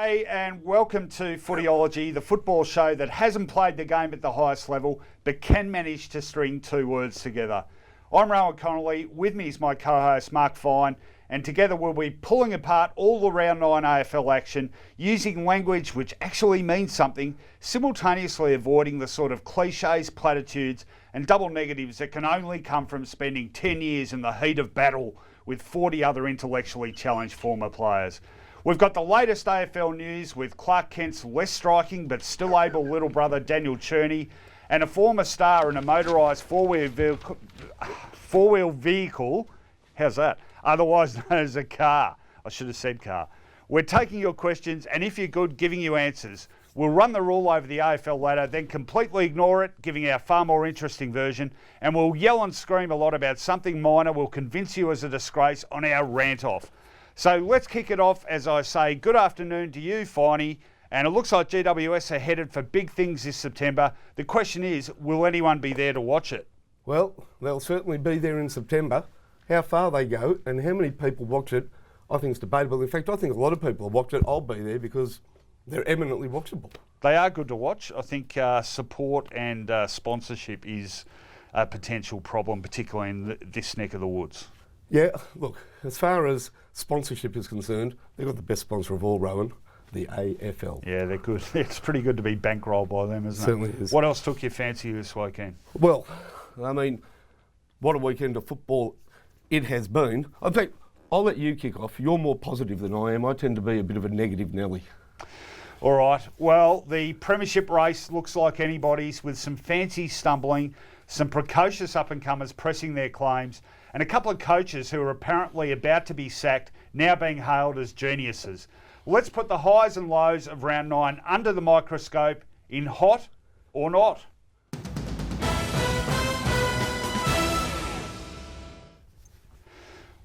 Hey, and welcome to Footyology, the football show that hasn't played the game at the highest level, but can manage to string two words together. I'm Rohan Connolly, with me is my co-host Mark Fine, and together we'll be pulling apart all the Round 9 AFL action, using language which actually means something, simultaneously avoiding the sort of cliches, platitudes, and double negatives that can only come from spending 10 years in the heat of battle with 40 other intellectually challenged former players. We've got the latest AFL news with Clark Kent's less striking but still able little brother Daniel Cherny, and a former star in a motorised four-wheel vehicle, how's that? Otherwise known as a car. I should have said car. We're taking your questions, and if you're good, giving you answers. We'll run the rule over the AFL ladder, then completely ignore it, giving our far more interesting version, and we'll yell and scream a lot about something minor we'll convince you is a disgrace on our rant off. So let's kick it off as I say good afternoon to you, Finey, and it looks like GWS are headed for big things this September. The question is, will anyone be there to watch it? Well, they'll certainly be there in September. How far they go and how many people watch it, I think is debatable. In fact, I think a lot of people have watched it. I'll be there because they're eminently watchable. They are good to watch. I think support and sponsorship is a potential problem, particularly in this neck of the woods. Yeah, look, as far as sponsorship is concerned, they've got the best sponsor of all, Rohan, the AFL. Yeah, they're good. It's pretty good to be bankrolled by them, isn't it? Certainly is. What else took your fancy this weekend? Well, I mean, what a weekend of football it has been. In fact, I'll let you kick off. You're more positive than I am. I tend to be a bit of a negative Nelly. All right. Well, the premiership race looks like anybody's, with some fancy stumbling, some precocious up-and-comers pressing their claims, and a couple of coaches who are apparently about to be sacked now being hailed as geniuses. Let's put the highs and lows of Round 9 under the microscope in Hot or Not.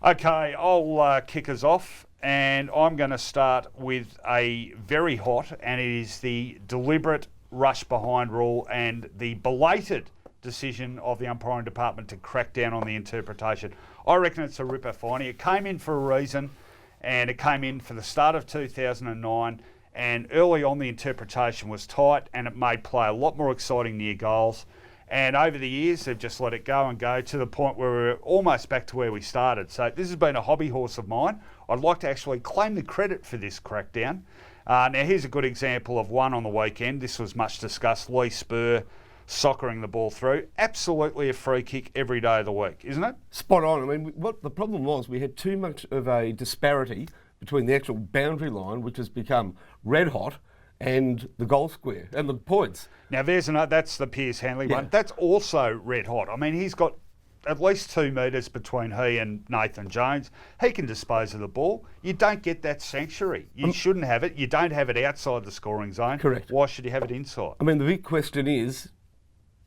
Okay, I'll kick us off, and I'm going to start with a very hot, and it is the deliberate rush behind rule and the belated decision of the umpiring department to crack down on the interpretation. I reckon it's a ripper, Finey. It came in for a reason, and it came in for the start of 2009, and early on the interpretation was tight, and it made play a lot more exciting near goals. And over the years, they've just let it go and go to the point where we're almost back to where we started. So this has been a hobby horse of mine. I'd like to actually claim the credit for this crackdown. Now, here's a good example of one on the weekend. This was much discussed. Lee Spur soccering the ball through. Absolutely a free kick every day of the week, isn't it? Spot on. I mean, what the problem was, we had too much of a disparity between the actual boundary line, which has become red hot, and the goal square and the points. Now there's another, that's the Piers Hanley one. Yeah. That's also red hot. I mean, he's got at least 2 metres between he and Nathan Jones. He can dispose of the ball. You don't get that sanctuary. You shouldn't have it. You don't have it outside the scoring zone. Correct. Why should you have it inside? I mean, the big question is,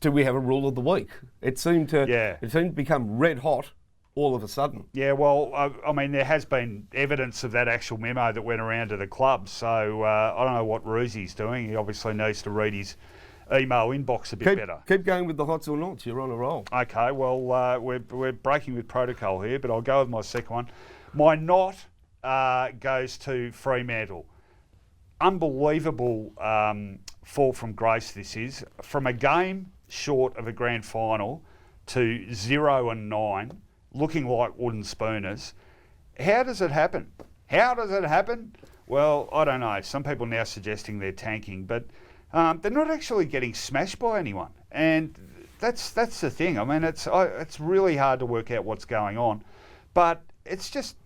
do we have a rule of the week? It seemed to become red hot all of a sudden. Yeah, well, I mean, there has been evidence of that actual memo that went around to the club, so I don't know what Roosy's doing. He obviously needs to read his email inbox a bit better. Keep going with the hots or nots. You're on a roll. Okay, well, we're breaking with protocol here, but I'll go with my second one. My not goes to Fremantle. Unbelievable fall from grace this is. From a game short of a grand final to 0-9, looking like wooden spooners. How does it happen? How does it happen? Well, I don't know. Some people now suggesting they're tanking, but they're not actually getting smashed by anyone. And that's the thing. I mean, it's really hard to work out what's going on. But it's just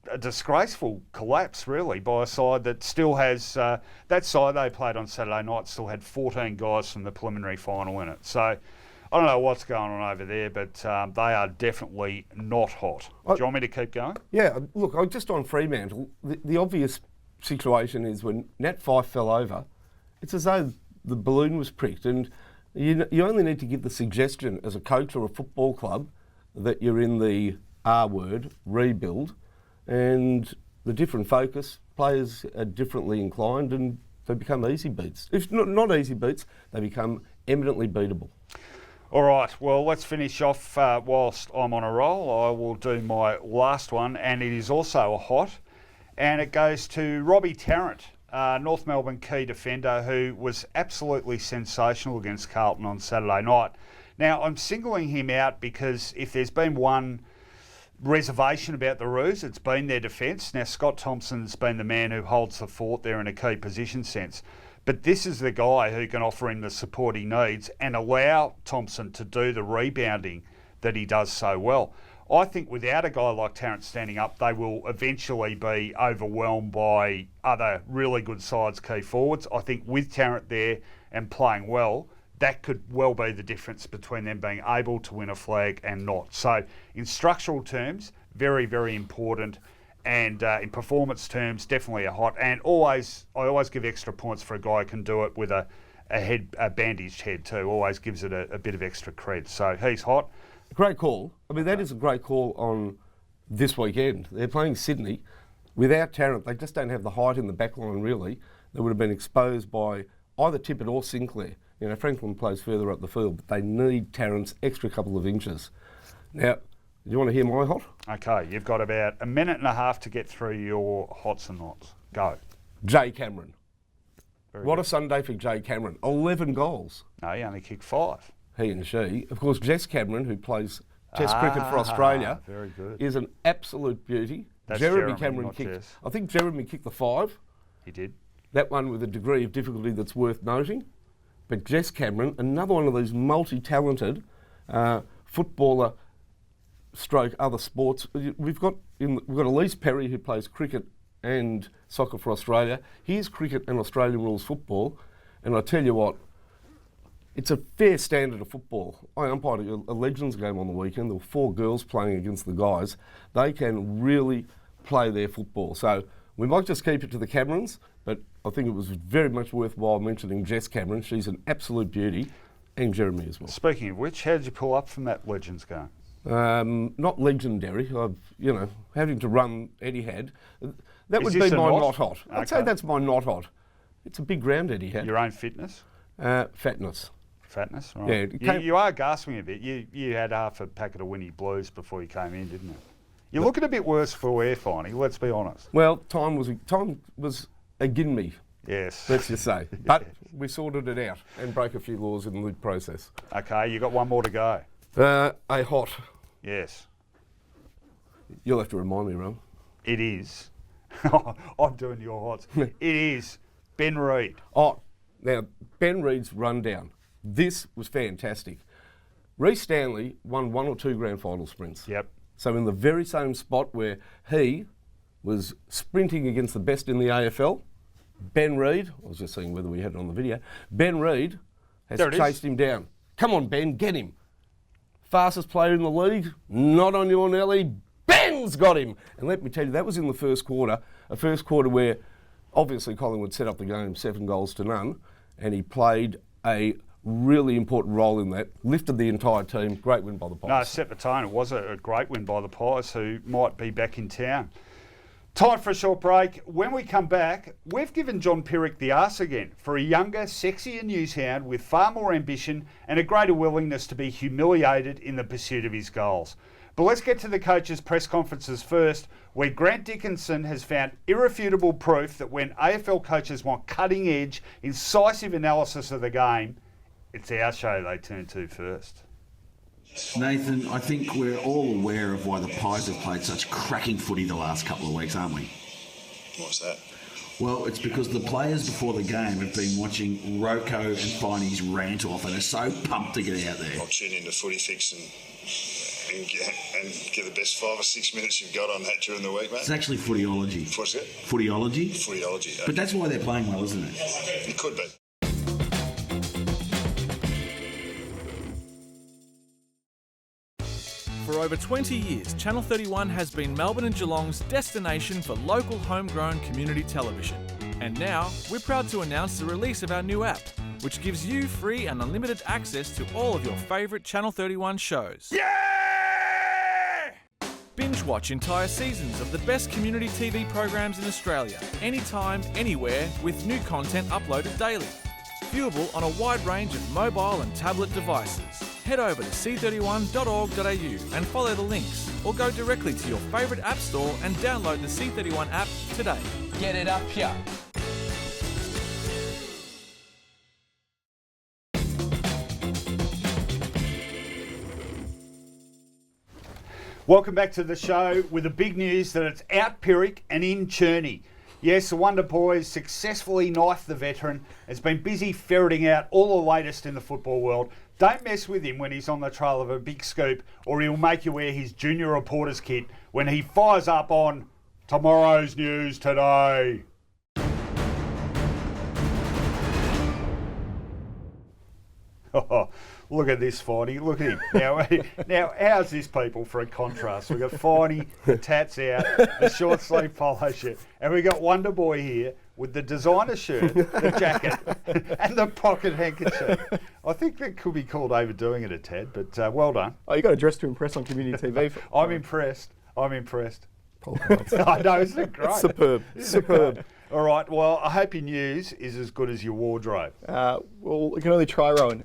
a disgraceful collapse, really, by a side that still has... that side they played on Saturday night still had 14 guys from the preliminary final in it. So I don't know what's going on over there, but they are definitely not hot. Do you want me to keep going? Yeah, look, just on Fremantle, the obvious situation is when Nat Fyfe fell over, it's as though the balloon was pricked, and you only need to give the suggestion as a coach or a football club that you're in the R word, rebuild, and the different focus, players are differently inclined and they become easy beats. If not easy beats, they become eminently beatable. All right, well, let's finish off whilst I'm on a roll. I will do my last one, and it is also a hot, and it goes to Robbie Tarrant. North Melbourne key defender who was absolutely sensational against Carlton on Saturday night. Now, I'm singling him out because if there's been one reservation about the Roos, it's been their defence. Now, Scott Thompson's been the man who holds the fort there in a key position sense. But this is the guy who can offer him the support he needs and allow Thompson to do the rebounding that he does so well. I think without a guy like Tarrant standing up, they will eventually be overwhelmed by other really good sides key forwards. I think with Tarrant there and playing well, that could well be the difference between them being able to win a flag and not. So in structural terms, very, very important. And in performance terms, definitely a hot. And I always give extra points for a guy who can do it with a bandaged head too. Always gives it a bit of extra cred. So he's hot. Great call. I mean, that is a great call on this weekend. They're playing Sydney. Without Tarrant, they just don't have the height in the back line, really. They would have been exposed by either Tippett or Sinclair. You know, Franklin plays further up the field, but they need Tarrant's extra couple of inches. Now, do you want to hear my hot? Okay, you've got about a minute and a half to get through your hots and nots. Go. Jay Cameron. What good. a Sunday for Jay Cameron. 11 goals. No, he only kicked 5. He and she. Of course, Jess Cameron, who plays Test cricket for Australia, very good. is an absolute beauty. That's Jeremy Jeremy, Cameron not kicked. Jess. I think Jeremy kicked the 5. He did. That one with a degree of difficulty that's worth noting. But Jess Cameron, another one of these multi-talented footballer stroke other sports. We've got Elise Perry, who plays cricket and soccer for Australia. Here's cricket and Australian rules football. And I tell you what, it's a fair standard of football. I umpired a Legends game on the weekend. There were 4 girls playing against the guys. They can really play their football. So we might just keep it to the Camerons, but I think it was very much worthwhile mentioning Jess Cameron. She's an absolute beauty, and Jeremy as well. Speaking of which, how did you pull up from that Legends game? Not legendary. Having to run Eddie had. That would Is this be a my not? not hot. I'd say that's my not hot. It's a big ground Eddie had. Your own fitness? Fatness. Fatness, right. Yeah, you are gasping a bit. You had half a packet of Winnie Blues before you came in, didn't you? You're looking a bit worse for wear, Finey, let's be honest. Well, time was again me. Yes. Let's just say. But we sorted it out and broke a few laws in the process. Okay, you got one more to go. A hot. Yes. You'll have to remind me, Ron. It is. I'm doing your hots. It is Ben Reid. Oh, now, Ben Reid's rundown. This was fantastic. Reece Stanley won 1 or 2 grand final sprints. Yep. So in the very same spot where he was sprinting against the best in the AFL, Ben Reid, I was just seeing whether we had it on the video, Ben Reid has chased him down. Come on, Ben, get him. Fastest player in the league, not on your Nelly, Ben's got him. And let me tell you, that was in the first quarter, a first quarter where obviously Collingwood set up the game 7-0, and he played a really important role in that, lifted the entire team. Great win by the Pies. No, set the tone. It was a great win by the Pies, who might be back in town. Time for a short break. When we come back, we've given John Pyrrhic the arse again for a younger, sexier newshound with far more ambition and a greater willingness to be humiliated in the pursuit of his goals. But let's get to the coaches' press conferences first, where Grant Dickinson has found irrefutable proof that when AFL coaches want cutting-edge, incisive analysis of the game, it's our show they turn to first. Nathan, I think we're all aware of why the Pies have played such cracking footy the last couple of weeks, aren't we? What's that? Well, it's because the players before the game have been watching Rohan and Finey's rant off and are so pumped to get out there. I'll tune into Footy Fix and get the best 5 or 6 minutes you've got on that during the week, mate. It's actually Footyology. What's it? Footyology? Footyology. But that's why they're playing well, isn't it? It could be. For over 20 years, Channel 31 has been Melbourne and Geelong's destination for local homegrown community television. And now, we're proud to announce the release of our new app, which gives you free and unlimited access to all of your favourite Channel 31 shows. Yeah! Binge watch entire seasons of the best community TV programs in Australia, anytime, anywhere, with new content uploaded daily. Viewable on a wide range of mobile and tablet devices. Head over to c31.org.au and follow the links, or go directly to your favourite app store and download the C31 app today. Get it up here. Welcome back to the show with the big news that it's out Pyrrhic and in Cherny. Yes, the Wonder Boy has successfully knifed the veteran, has been busy ferreting out all the latest in the football world. Don't mess with him when he's on the trail of a big scoop, or he'll make you wear his junior reporter's kit when he fires up on Tomorrow's News Today. Oh, look at this, Finey. Look at him. Now, how's this, people, for a contrast? We've got Finey, the tats out, the short sleeve polo shirt, and we've got Wonder Boy here with the designer shirt, the jacket, and the pocket handkerchief. I think that could be called overdoing it a tad, but well done. Oh, you got to dress to impress on community TV. I'm impressed. I know, isn't it great? Superb. Great? All right, well, I hope your news is as good as your wardrobe. Well, we can only try, Rohan.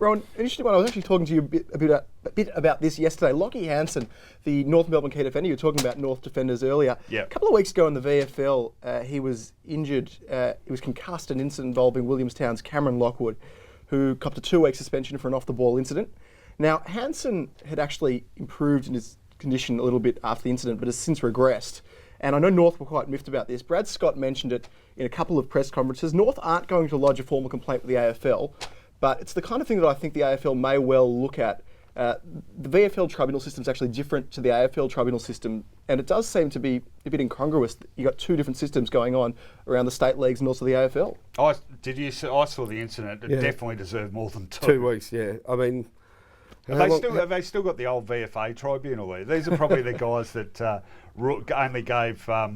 Rohan, an interesting one. I was actually talking to you a bit about this yesterday. Lockie Hansen, the North Melbourne key defender, you were talking about North defenders earlier. Yep. A couple of weeks ago in the VFL, he was injured. He was concussed in an incident involving Williamstown's Cameron Lockwood, who copped a 2-week suspension for an off-the-ball incident. Now, Hansen had actually improved in his condition a little bit after the incident, but has since regressed. And I know North were quite miffed about this. Brad Scott mentioned it in a couple of press conferences. North aren't going to lodge a formal complaint with the AFL, but it's the kind of thing that I think the AFL may well look at. The VFL tribunal system is actually different to the AFL tribunal system, and it does seem to be a bit incongruous. You've got two different systems going on around the state leagues and also the AFL. I saw the incident. It definitely deserved more than 2. 2 weeks, yeah. I mean... Have they still got the old VFA tribunal there? These are probably the guys that only gave, what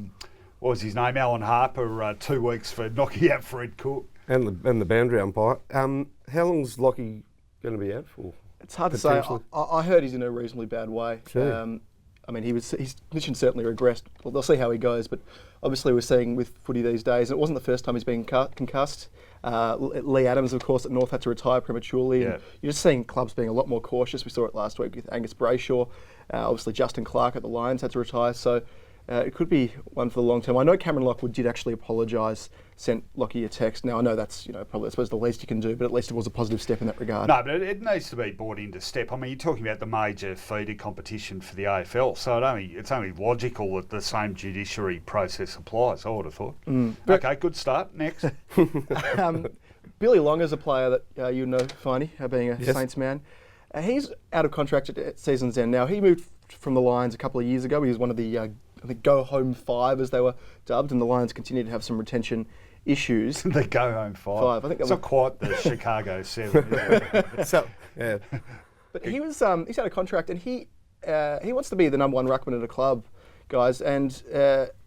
was his name, Alan Harper, 2 weeks for knocking out Fred Cook. And the boundary umpire. How long's Lockie going to be out for? It's hard to say. I heard he's in a reasonably bad way. Sure. I mean, his condition certainly regressed. Well, they'll see how he goes, but obviously we're seeing with footy these days, it wasn't the first time he's been concussed. Lee Adams, of course, at North had to retire prematurely. Yeah. And you're just seeing clubs being a lot more cautious. We saw it last week with Angus Brayshaw. Obviously, Justin Clark at the Lions had to retire. So it could be one for the long term. I know Cameron Lockwood did actually apologise, sent Lockie a text. Now, I know that's probably, I suppose, the least you can do, but at least it was a positive step in that regard. No, but it needs to be brought into step. I mean, you're talking about the major feeder competition for the AFL, so it's only logical that the same judiciary process applies, I would have thought. Okay, good start. Next. Billy Longer's a player that you know, Finey, being a Yes. Saints man. He's out of contract at season's end now. He moved from the Lions a couple of years ago. He was one of the go-home 5, as they were dubbed, and the Lions continue to have some retention issues. The go-home 5. I think it's not quite the Chicago 7, is it? So, yeah. But he's out of contract, and he wants to be the number 1 ruckman at a club, guys. And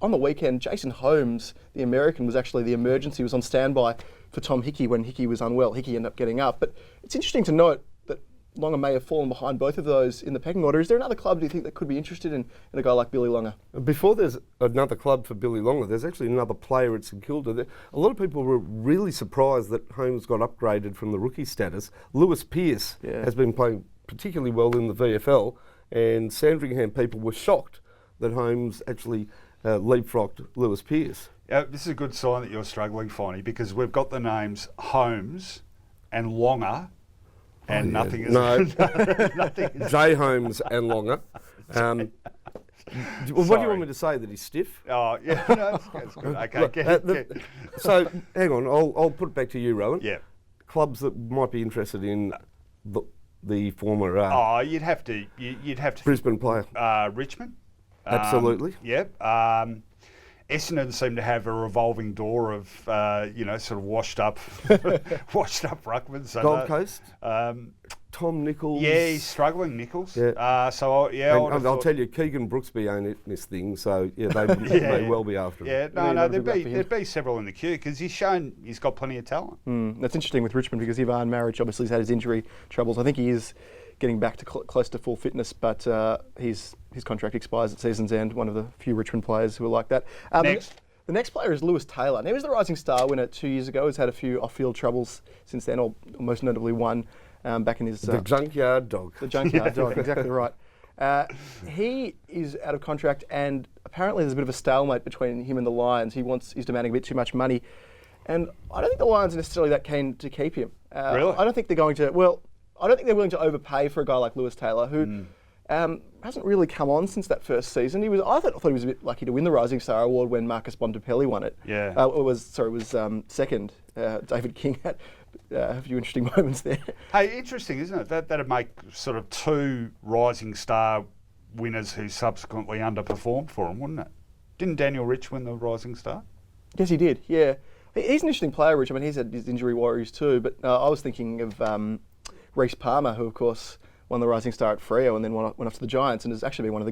on the weekend, Jason Holmes, the American, was actually the emergency. He was on standby for Tom Hickey when Hickey was unwell. Hickey ended up getting up. But it's interesting to note that Longer may have fallen behind both of those in the pecking order. Is there another club, do you think, that could be interested in a guy like Billy Longer? Before there's another club for Billy Longer, there's actually another player at St Kilda. A lot of people were really surprised that Holmes got upgraded from the rookie status. Lewis Pearce has been playing particularly well in the VFL, and Sandringham people were shocked that Holmes actually leapfrogged Lewis Pearce. This is a good sign that you're struggling, Finey, because we've got the names Holmes and Longer, and nothing is... No, nothing is... J. Holmes and Longer. What do you want me to say, that he's stiff? Oh, yeah, no, that's good. Okay, So, hang on, I'll put it back to you, Rohan. Yeah. Clubs that might be interested in the former you'd have to Brisbane player. Richmond. Absolutely. Yep. Essendon seem to have a revolving door of, sort of washed up ruckmen. So Gold Coast. Tom Nichols. Yeah, he's struggling, Nichols. Yeah. I'll tell you, Keegan Brooksby owned this thing, so they may well be after him. Yeah, there'd be several in the queue because he's shown he's got plenty of talent. That's interesting with Richmond because Ivan Maric obviously has had his injury troubles. I think he is getting back to close to full fitness, but his contract expires at season's end. One of the few Richmond players who are like that. Next. The next player is Lewis Taylor. Now, he was the Rising Star winner 2 years ago. He's had a few off-field troubles since then, or most notably one back in his... the Junkyard Dog. The Junkyard Dog, exactly right. He is out of contract, and apparently there's a bit of a stalemate between him and the Lions. He's demanding a bit too much money, and I don't think the Lions are necessarily that keen to keep him. Really? I don't think they're going to... Well, I don't think they're willing to overpay for a guy like Lewis Taylor, who Hasn't really come on since that first season. I thought he was a bit lucky to win the Rising Star Award when Marcus Bontempelli won it. Yeah. It was second. David King had a few interesting moments there. Hey, interesting, isn't it? That'd make sort of 2 Rising Star winners who subsequently underperformed for him, wouldn't it? Didn't Daniel Rich win the Rising Star? Yes, he did. Yeah, he's an interesting player, Rich. I mean, he's had his injury worries too. But I was thinking of Reece Palmer, who of course won the Rising Star at Freo and then went off to the Giants, and has actually been one of the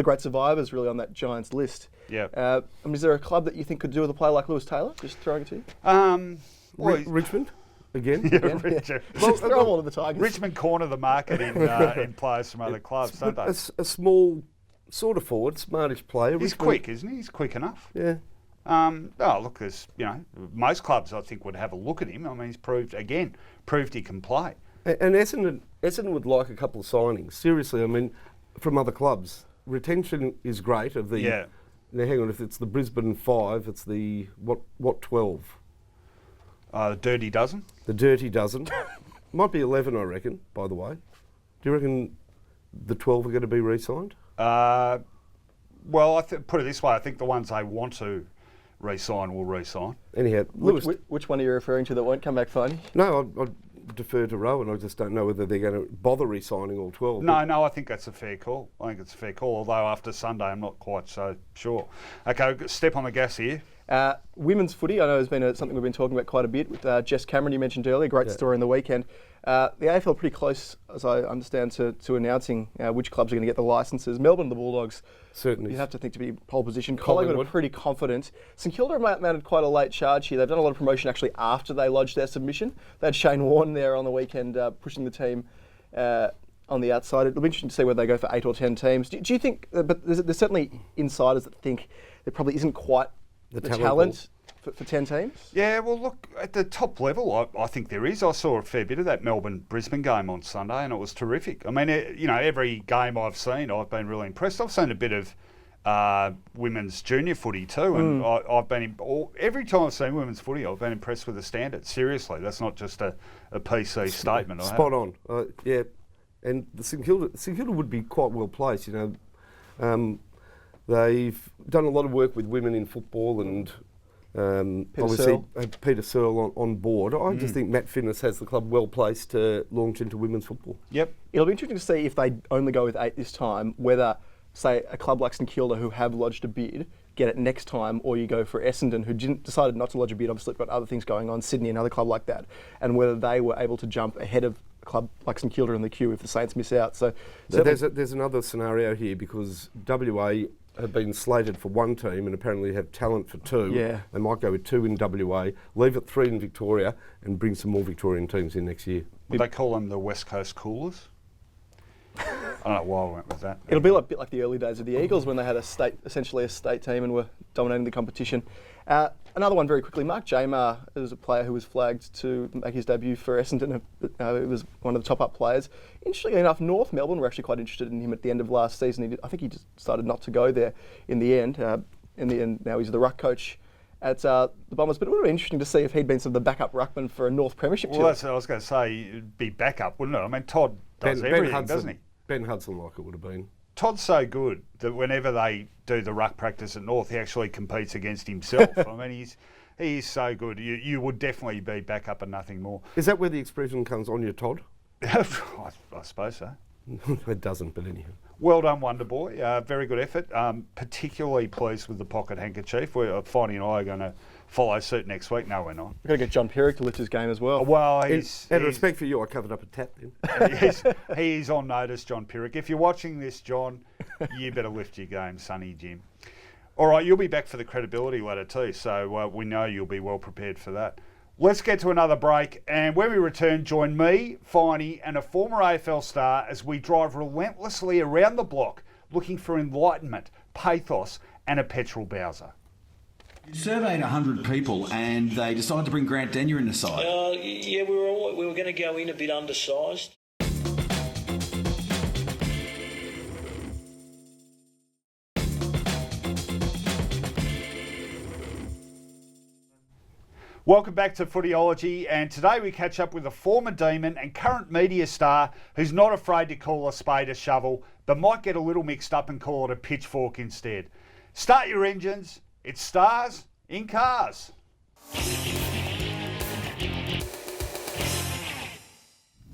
great survivors really on that Giants list. Yeah. Is there a club that you think could do with a player like Lewis Taylor? Just throwing it to you. Richmond again. Yeah, Richmond. Just throw them all to the Tigers. Richmond corner the market in players from other clubs, don't they? A small sort of forward, smartish player. He's quick, isn't he? He's quick enough. Yeah. Look, there's most clubs I think would have a look at him. I mean, he's proved he can play. And Essendon would like a couple of signings. Seriously, I mean, from other clubs. Retention is great of the. Yeah. Now, hang on. If it's the Brisbane 5, it's the what 12? The dirty dozen. The dirty dozen. Might be 11, I reckon. By the way, do you reckon the 12 are going to be re-signed? Well, put it this way: I think the ones they want to re-sign will re-sign. Anyhow, Which one are you referring to that won't come back, Finey? No, I'd defer to Rohan. I just don't know whether they're going to bother re-signing all 12. No, I think that's a fair call. Although after Sunday, I'm not quite so sure. Okay, step on the gas here. Women's footy, I know, has been something we've been talking about quite a bit with Jess Cameron, you mentioned earlier. Great story in the weekend. The AFL pretty close, as I understand, to announcing which clubs are going to get the licences. Melbourne, the Bulldogs, certainly. You have to think to be pole position. Collingwood are pretty confident. St Kilda mounted quite a late charge here. They've done a lot of promotion actually after they lodged their submission. They had Shane Warne there on the weekend pushing the team on the outside. It'll be interesting to see whether they go for 8 or 10 teams. Do you think, but there's certainly insiders that think there probably isn't quite the talent for 10 teams? Yeah, well, look, at the top level, I think there is. I saw a fair bit of that Melbourne-Brisbane game on Sunday, and it was terrific. I mean, every game I've seen, I've been really impressed. I've seen a bit of women's junior footy too, and I've been every time I've seen women's footy, I've been impressed with the standards. Seriously, that's not just a PC statement. Spot on. Yeah, and the St Kilda would be quite well placed. They've done a lot of work with women in football, and obviously Peter Searle on board. I just think Matt Finnis has the club well placed to launch into women's football. Yep. It'll be interesting to see if they only go with 8 this time, whether, say, a club like St Kilda, who have lodged a bid, get it next time, or you go for Essendon, who decided not to lodge a bid, obviously got other things going on, Sydney, another club like that, and whether they were able to jump ahead of a club like St Kilda in the queue if the Saints miss out. So there's another scenario here, because WA have been slated for 1 team and apparently have talent for 2. Yeah. They might go with 2 in WA, leave it 3 in Victoria, and bring some more Victorian teams in next year. Would they call them the West Coast Coolers? I don't know why I went with that. It'll be a bit like the early days of the Eagles when they had essentially a state team and were dominating the competition. Another one very quickly, Mark Jamar is a player who was flagged to make his debut for Essendon. It was one of the top-up players. Interestingly enough, North Melbourne were actually quite interested in him at the end of last season. I think he just decided not to go there in the end. Now he's the ruck coach at the Bombers. But it would be interesting to see if he'd been sort of the backup ruckman for a North Premiership team. Well, that's what I was going to say. It'd be backup, wouldn't it? I mean, Todd does everything, doesn't he? Ben Hudson, like it would have been. Todd's so good that whenever they do the ruck practice at North, he actually competes against himself. I mean, he's so good. You would definitely be backup and nothing more. Is that where the expression comes on your Todd? I suppose so. It doesn't, but anyhow. Well done, Wonder Boy. Very good effort. Particularly pleased with the pocket handkerchief. Finey and I are going to follow suit next week. No, we're not. We've got to get John Pierrick to lift his game as well. Well, out of respect for you, I covered up a tap then. He's on notice, John Pierrick. If you're watching this, John, you better lift your game, Sonny Jim. All right, you'll be back for the credibility ladder too, so we know you'll be well prepared for that. Let's get to another break, and when we return, join me, Finey, and a former AFL star as we drive relentlessly around the block looking for enlightenment, pathos, and a petrol Bowser. You surveyed 100 people and they decided to bring Grant Denyer in the side. Yeah, we were going to go in a bit undersized. Welcome back to Footyology, and today we catch up with a former Demon and current media star who's not afraid to call a spade a shovel, but might get a little mixed up and call it a pitchfork instead. Start your engines, it's Stars in Cars.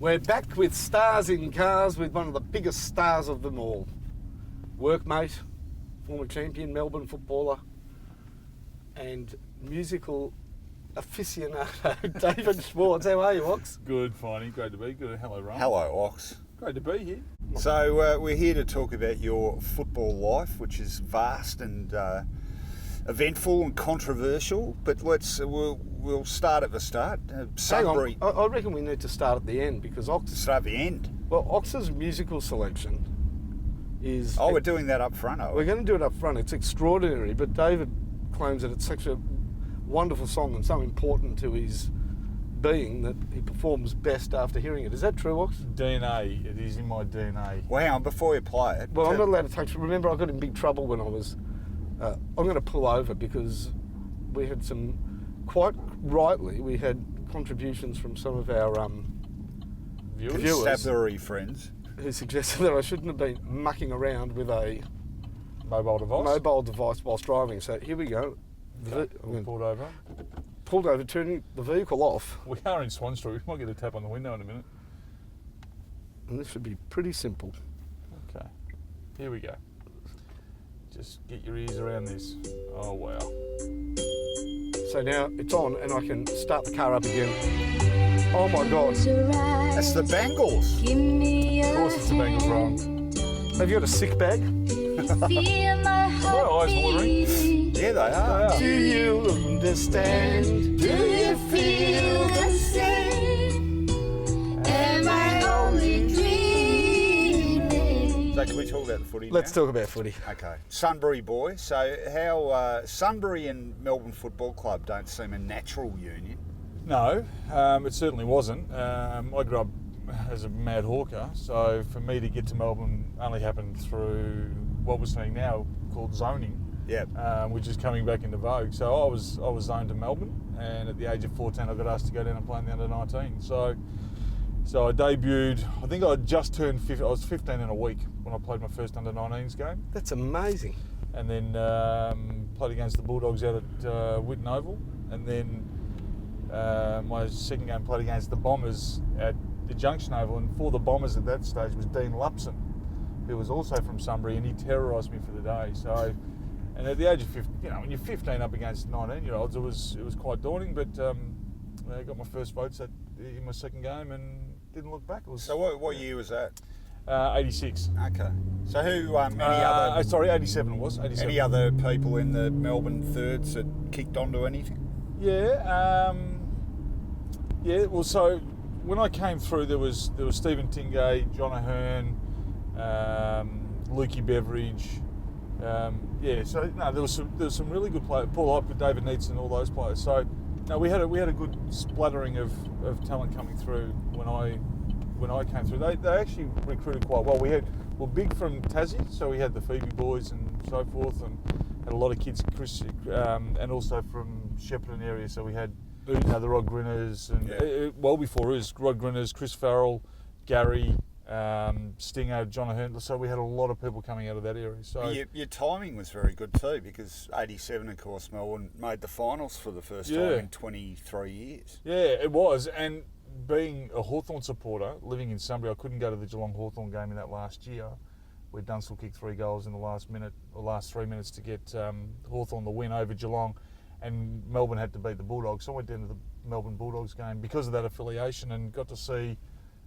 We're back with Stars in Cars with one of the biggest stars of them all. Workmate, former champion, Melbourne footballer, and musical aficionado, David Schwarz. How are you, Ox? Good, Finey. Great to be. Good. Hello, Rohan. Hello, Ox. Great to be here. So we're here to talk about your football life, which is vast and eventful and controversial. But we'll start at the start. Hang on. I reckon we need to start at the end because Ox. Start at the end. Well, Ox's musical selection is. Oh, we're doing that up front, are we? We're going to do it up front. It's extraordinary, but David claims that it's such a wonderful song and so important to his being that he performs best after hearing it. Is that true, Ox? DNA. It is in my DNA. Well, hang on, before you play it. Well, I'm not allowed to touch it. Remember, I got in big trouble when I was. I'm going to pull over because we had some, quite rightly, we had contributions from some of our viewers Constabulary friends who suggested that I shouldn't have been mucking around with a Mobile device. whilst driving. So here we go. Pulled over. Pulled over, turning the vehicle off. We are in Swan Street. We might get a tap on the window in a minute. And this should be pretty simple. Okay. Here we go. Just get your ears around this. Oh, wow. So now it's on and I can start the car up again. Oh my God. That's the Bangles. Of course it's the Bengals, Rohan. Have you got a sick bag? My eyes watering. Yeah, they are. Do you understand? Do you feel the same? Am I only dreaming? So can we talk about the footy Let's now? talk about footy. Okay. Sunbury boy. So how Sunbury and Melbourne Football Club don't seem a natural union. No, it certainly wasn't. I grew up as a mad hawker, so for me to get to Melbourne only happened through what we're seeing now called zoning. Yeah. Which is coming back into vogue. So I was zoned to Melbourne, and at the age of 14, I got asked to go down and play in the under-19. So I debuted. I think I just turned 15. I was 15 in a week when I played my first under-19s game, That's amazing. and then played against the Bulldogs out at Whitten Oval, and then my second game played against the Bombers at the Junction Oval, and for the Bombers at that stage was Dean Lupson, who was also from Sunbury, and he terrorised me for the day. So. And at the age of 15, when you're 15 up against 19-year-olds, it was quite daunting. But I got my first votes in my second game and didn't look back. So what year was that? 86. Okay. So who? Any other? Sorry, 87 it was. 87. Any other people in the Melbourne thirds that kicked onto anything? Yeah. Well, so when I came through, there was Stephen Tingay, John Ahern, Lukey Beveridge. So there was some really good players. Paul Opp, David Neitson, all those players. So no, we had a good splattering of talent coming through when I came through. They actually recruited quite well. We're big from Tassie, so we had the Phoebe boys and so forth, and had a lot of kids, Chris, and also from Shepparton area. So we had the Rod Grinners, and well before us, Rod Grinners, Chris Farrell, Gary. Stinger, John Ahern, so we had a lot of people coming out of that area. So your timing was very good too, because 87, of course, Melbourne made the finals for the first time in 23 years. Yeah, it was. And being a Hawthorn supporter, living in Sunbury, I couldn't go to the Geelong Hawthorn game in that last year, where Dunstall kicked 3 goals in the last 3 minutes to get Hawthorn the win over Geelong, and Melbourne had to beat the Bulldogs. So I went down to the Melbourne Bulldogs game because of that affiliation and got to see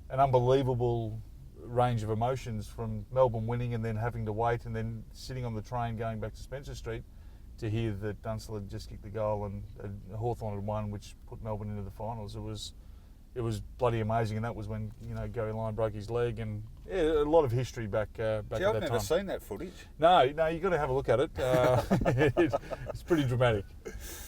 an unbelievable range of emotions from Melbourne winning and then having to wait and then sitting on the train going back to Spencer Street to hear that Dunstall had just kicked the goal and Hawthorn had won, which put Melbourne into the finals. It was bloody amazing, and that was when Gary Lyon broke his leg, and a lot of history back at that time. I've never seen that footage. No, you got to have a look at it. It's pretty dramatic.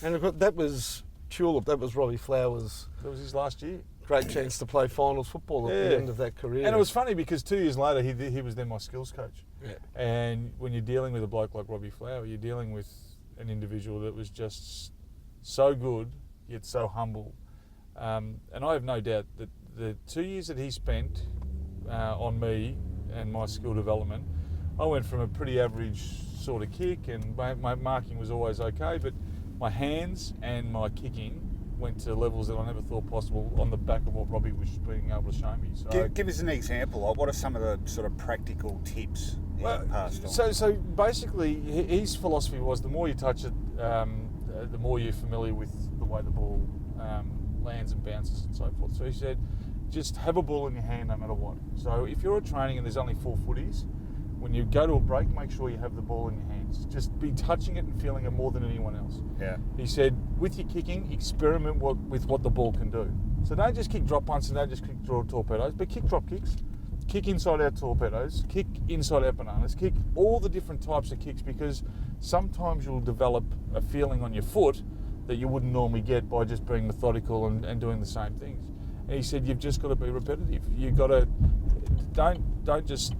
And that was Tulip. That was Robbie Flowers. That was his last year. Great chance to play finals football at the end of that career. And it was funny because 2 years later he was then my skills coach. Yeah. And when you're dealing with a bloke like Robbie Flower, you're dealing with an individual that was just so good, yet so humble. And I have no doubt that the 2 years that he spent on me and my skill development, I went from a pretty average sort of kick, and my marking was always okay, but my hands and my kicking went to levels that I never thought possible on the back of what Robbie was being able to show me. So Give us an example. Like, what are some of the sort of practical tips he passed on? So basically, his philosophy was the more you touch it, the more you're familiar with the way the ball lands and bounces and so forth. So he said, just have a ball in your hand no matter what. So if you're at training and there's only 4 footies, when you go to a break, make sure you have the ball in your hands. Just be touching it and feeling it more than anyone else. Yeah. He said, with your kicking, experiment with what the ball can do. So don't just kick drop punts and don't just kick draw torpedoes, but kick drop kicks, kick inside out torpedoes, kick inside out bananas, kick all the different types of kicks, because sometimes you'll develop a feeling on your foot that you wouldn't normally get by just being methodical and doing the same things. And he said, you've just got to be repetitive. You've got to don't just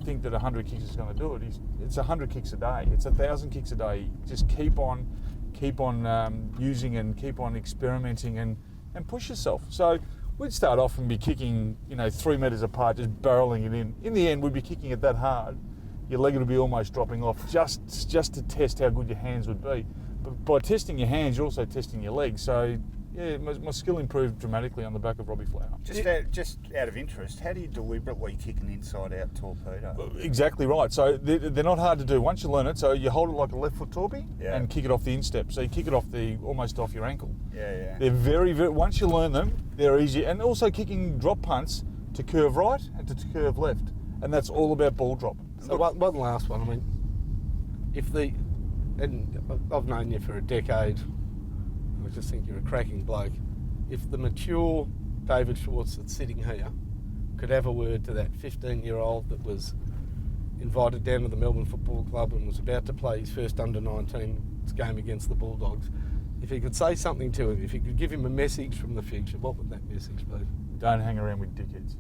think that 100 kicks is going to do it. It's 100 kicks a day. It's 1,000 kicks a day. Just keep on using and keep on experimenting and push yourself. So we'd start off and be kicking 3 metres apart, just barreling it in. In the end, we'd be kicking it that hard, your leg would be almost dropping off, just to test how good your hands would be. But by testing your hands, you're also testing your legs. So yeah, my skill improved dramatically on the back of Robbie Flower. Just out of interest, how do you deliberately kick an inside-out torpedo? Exactly right. So they're not hard to do once you learn it. So you hold it like a left foot torpy and kick it off the instep. So you kick it off almost off your ankle. Yeah. They're very, very. Once you learn them, they're easy. And also kicking drop punts to curve right and to curve left, and that's all about ball drop. So one last one. I mean, and I've known you for a decade. I just think you're a cracking bloke. If the mature David Schwarz that's sitting here could have a word to that 15-year-old that was invited down to the Melbourne Football Club and was about to play his first under-19 game against the Bulldogs, if he could say something to him, if he could give him a message from the future, what would that message be? Don't hang around with dickheads.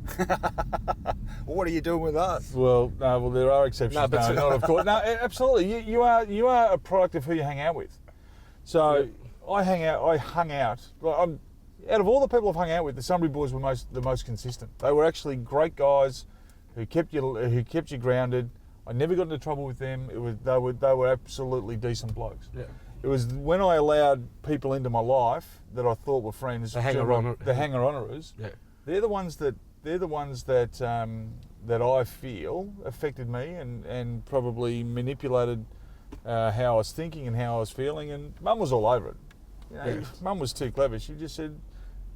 Well, what are you doing with us? Well, there are exceptions. No, but not of course. No, absolutely. You are a product of who you hang out with. So. Yeah. I hung out. Out of all the people I've hung out with, the Sunbury boys were the most consistent. They were actually great guys who kept you grounded. I never got into trouble with them. They were absolutely decent blokes. Yeah. It was when I allowed people into my life that I thought were friends. The hanger-oners. Yeah. They're the ones that I feel affected me and probably manipulated how I was thinking and how I was feeling. And Mum was all over it. Mum was too clever. She just said,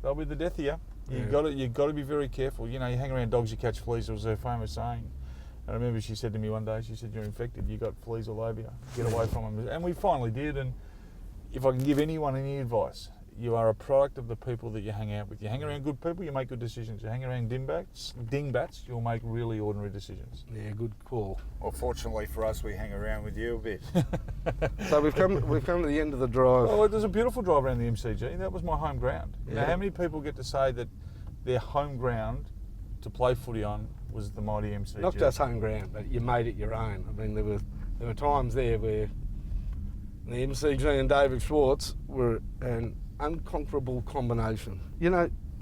"They'll be the death of you. You've got to be very careful. You hang around dogs, you catch fleas." It was her famous saying. And I remember she said to me one day, she said, "You're infected. You got fleas all over you. Get away from them." And we finally did. And if I can give anyone any advice, you are a product of the people that you hang out with. You hang around good people, you make good decisions. You hang around dingbats, you'll make really ordinary decisions. Yeah, good call. Well, fortunately for us, we hang around with you a bit. So we've come to the end of the drive. Oh, there's a beautiful drive around the MCG. That was my home ground. Yeah. Now, how many people get to say that their home ground to play footy on was the mighty MCG? Not just home ground, but you made it your own. I mean, there were times there where the MCG and David Schwarz were an unconquerable combination.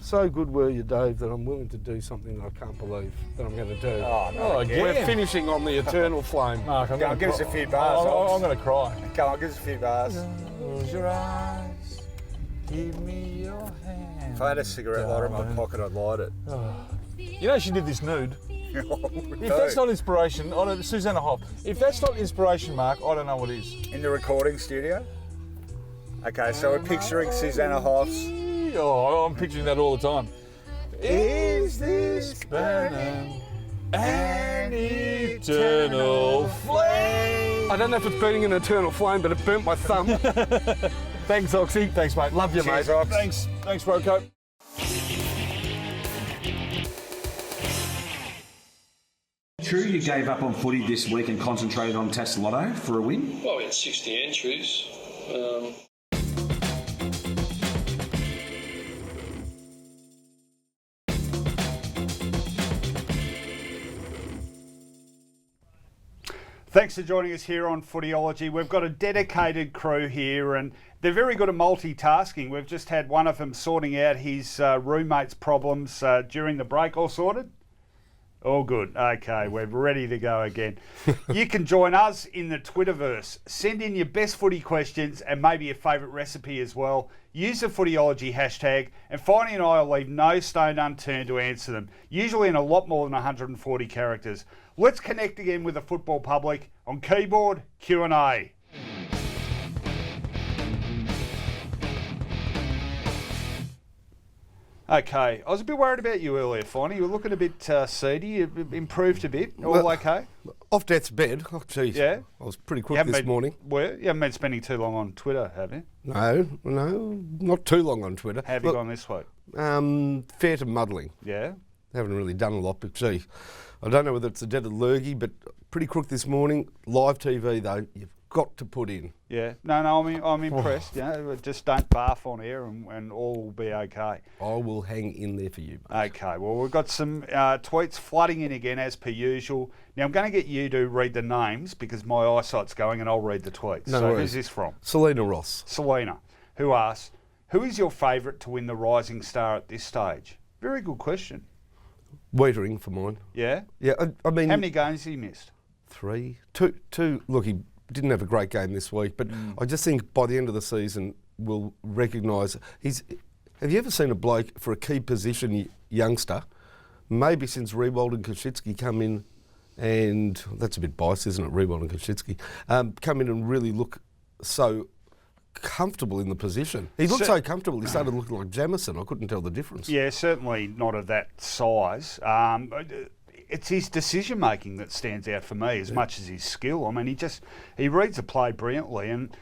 So good were you, Dave, that I'm willing to do something that I can't believe that I'm going to do. Oh, no, again. We're finishing on the eternal flame. Mark, give us a few bars. I'm going to cry. Come on, give us a few bars. Close your eyes, give me your hand. If I had a cigarette lighter in my pocket, I'd light it. Oh. She did this nude. If that's not inspiration, Susanna Hoff. If that's not inspiration, Mark, I don't know what is. In the recording studio? Okay, so we're picturing Susanna Hoff's. Oh, I'm picturing that all the time. Is this burning an eternal flame? I don't know if it's burning an eternal flame, but it burnt my thumb. Thanks, Oxy. Thanks, mate. Love you, Cheers, mate. Ox. Thanks, Roko. True, you gave up on footy this week and concentrated on Test Lotto for a win? Well, we had 60 entries. Thanks for joining us here on Footyology. We've got a dedicated crew here and they're very good at multitasking. We've just had one of them sorting out his roommate's problems during the break. All sorted? All good. Okay, we're ready to go again. You can join us in the Twitterverse. Send in your best footy questions and maybe your favourite recipe as well. Use the Footyology hashtag and Finey and I will leave no stone unturned to answer them, usually in a lot more than 140 characters. Let's connect again with the football public on keyboard Q&A. Okay, I was a bit worried about you earlier, Finey. You were looking a bit seedy. You improved a bit. All okay? Off death's bed. Oh, geez. Yeah? I was pretty quick this morning. You haven't been spending too long on Twitter, have you? No, not too long on Twitter. How have you gone this week? Fair to muddling. Yeah? Haven't really done a lot, but gee, I don't know whether it's a dead lurgy, but pretty crook this morning. Live TV, though, you've got to put in. Yeah. No, I'm impressed. Just don't barf on air and all will be okay. I will hang in there for you, mate. Okay. Well, we've got some tweets flooding in again, as per usual. Now, I'm going to get you to read the names because my eyesight's going and I'll read the tweets. No so worries. who's this from? Selena Ross. Selena, who asks, who is your favourite to win the Rising Star at this stage? Very good question. Waitering for mine. Yeah? Yeah, I mean... How many games have you missed? 3. 2. Look, he didn't have a great game this week, but I just think by the end of the season we'll recognise he's... Have you ever seen a bloke for a key position youngster, maybe since Riewoldt and Koshitsky come in, and that's a bit biased, isn't it, Riewoldt and Koshitsky, come in and really look so comfortable in the position. He looked so comfortable, he started looking like Jamison. I couldn't tell the difference. Yeah, certainly not of that size. It's his decision-making that stands out for me as much as his skill. I mean, he reads a play brilliantly, and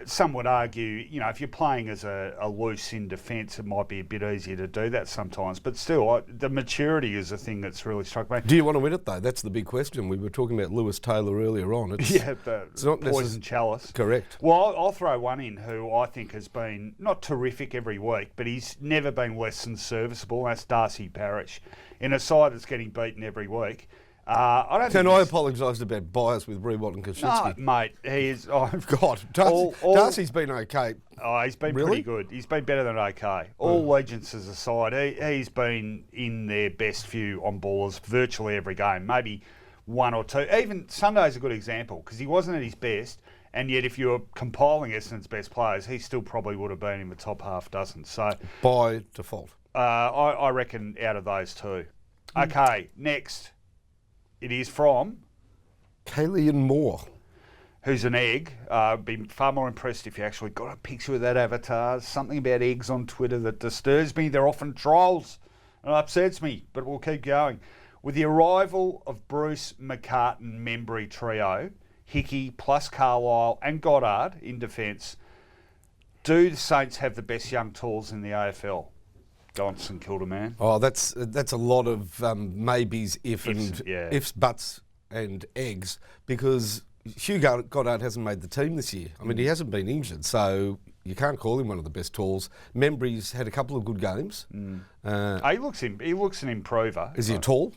some would argue, if you're playing as a loose in defence, it might be a bit easier to do that sometimes. But still, the maturity is the thing that's really struck me. Do you want to win it, though? That's the big question. We were talking about Lewis Taylor earlier on. It's not poison chalice. Correct. Well, I'll throw one in who I think has been not terrific every week, but he's never been less than serviceable. That's Darcy Parish. In a side that's getting beaten every week. I apologise about bias with Riewoldt and Koshitsky? No, mate, he is... Oh, God, Darcy's been okay. Oh, he's been pretty good. He's been better than okay. All allegiances aside, he's been in their best few on ballers virtually every game, maybe one or two. Even Sunday's a good example because he wasn't at his best, and yet if you were compiling Essendon's best players, he still probably would have been in the top half dozen. So by default. I reckon out of those two. Okay, next. It is from... Kaylee and Moore. Who's an egg. Be far more impressed if you actually got a picture of that avatar. Something about eggs on Twitter that disturbs me. They're often trolls and upsets me, but we'll keep going. With the arrival of Bruce, McCartan, Membry trio, Hickey plus Carlisle and Goddard in defence, do the Saints have the best young tools in the AFL? Go on, St Kilda, man. Oh, that's a lot of maybes, ifs, buts and eggs, because Hugh Goddard hasn't made the team this year. I mean, he hasn't been injured, so you can't call him one of the best tools. Membry's had a couple of good games. He looks an improver. Is he a tall?